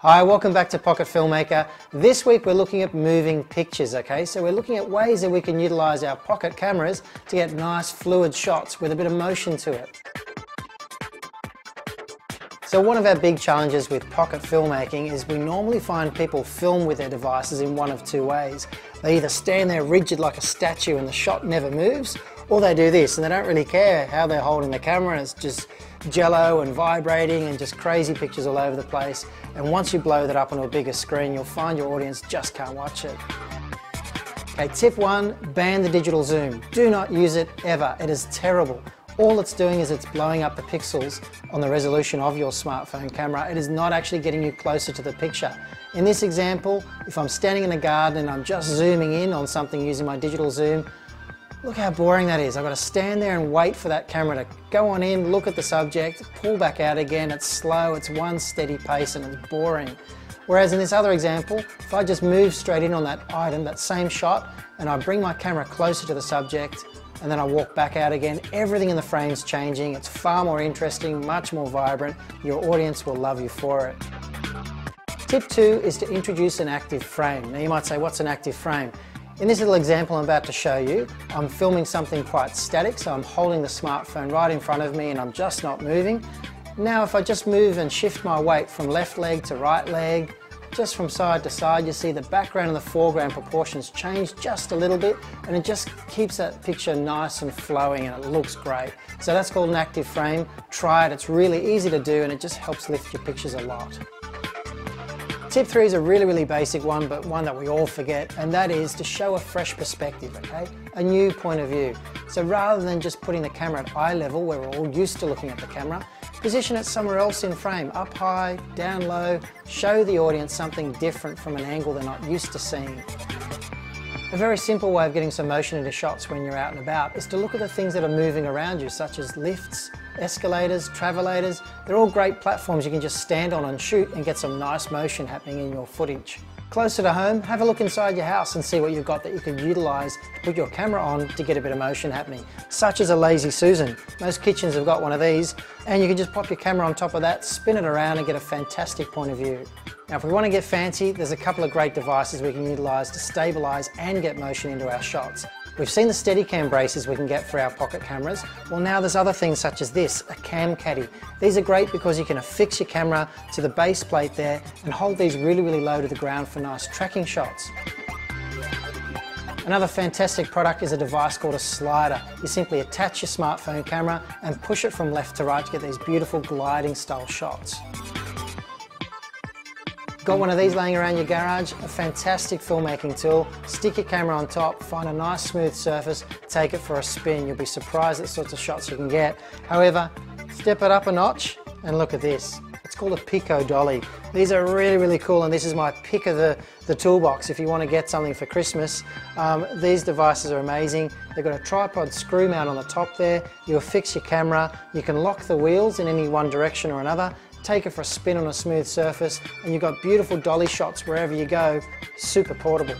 Hi, welcome back to Pocket Filmmaker. This week we're looking at moving pictures, okay? So we're looking at ways that we can utilize our pocket cameras to get nice fluid shots with a bit of motion to it. So one of our big challenges with pocket filmmaking is we normally find people film with their devices in one of two ways. They either stand there rigid like a statue and the shot never moves, or they do this and they don't really care how they're holding the camera. It's just jello and vibrating and just crazy pictures all over the place. And once you blow that up onto a bigger screen, you'll find your audience just can't watch it. Okay, tip one, ban the digital zoom. Do not use it ever. It is terrible. All it's doing is it's blowing up the pixels on the resolution of your smartphone camera. It is not actually getting you closer to the picture. In this example, if I'm standing in a garden and I'm just zooming in on something using my digital zoom, look how boring that is. I've got to stand there and wait for that camera to go on in, look at the subject, pull back out again. It's slow, it's one steady pace and it's boring. Whereas in this other example, if I just move straight in on that item, that same shot, and I bring my camera closer to the subject, and then I walk back out again, everything in the frame's changing. It's far more interesting, much more vibrant. Your audience will love you for it. Tip two is to introduce an active frame. Now you might say, what's an active frame? In this little example I'm about to show you, I'm filming something quite static, so I'm holding the smartphone right in front of me and I'm just not moving. Now if I just move and shift my weight from left leg to right leg, just from side to side, you see the background and the foreground proportions change just a little bit, and it just keeps that picture nice and flowing and it looks great. So that's called an active frame. Try it, it's really easy to do and it just helps lift your pictures a lot. Tip three is a really basic one, but one that we all forget, and that is to show a fresh perspective, okay? A new point of view. So rather than just putting the camera at eye level, where we're all used to looking at the camera, position it somewhere else in frame, up high, down low, show the audience something different from an angle they're not used to seeing. A very simple way of getting some motion into shots when you're out and about is to look at the things that are moving around you, such as lifts, escalators, travelators. They're all great platforms you can just stand on and shoot and get some nice motion happening in your footage. Closer to home, have a look inside your house and see what you've got that you could utilize to put your camera on to get a bit of motion happening, such as a Lazy Susan. Most kitchens have got one of these, and you can just pop your camera on top of that, spin it around and get a fantastic point of view. Now if we want to get fancy, there's a couple of great devices we can utilize to stabilize and get motion into our shots. We've seen the Steadicam braces we can get for our pocket cameras. Well, now there's other things such as this, a cam caddy. These are great because you can affix your camera to the base plate there and hold these really low to the ground for nice tracking shots. Another fantastic product is a device called a slider. You simply attach your smartphone camera and push it from left to right to get these beautiful gliding style shots. Got one of these laying around your garage? A fantastic filmmaking tool. Stick your camera on top, find a nice smooth surface, take it for a spin. You'll be surprised at the sorts of shots you can get. However, step it up a notch and look at this. It's called a Pico dolly. These are really cool, and this is my pick of the toolbox if you want to get something for Christmas. These devices are amazing. They've got a tripod screw mount on the top there. You affix your camera, you can lock the wheels in any one direction or another, take it for a spin on a smooth surface, and you've got beautiful dolly shots wherever you go. Super portable.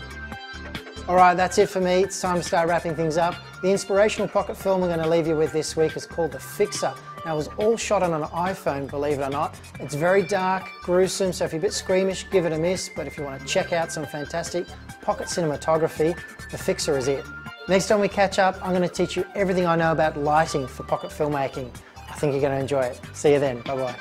Alright, that's it for me. It's time to start wrapping things up. The inspirational pocket film we're going to leave you with this week is called The Fixer. Now it was all shot on an iPhone, believe it or not. It's very dark, gruesome, so if you're a bit squeamish, give it a miss, but if you want to check out some fantastic pocket cinematography, The Fixer is it. Next time we catch up, I'm going to teach you everything I know about lighting for pocket filmmaking. I think you're going to enjoy it. See you then. Bye bye.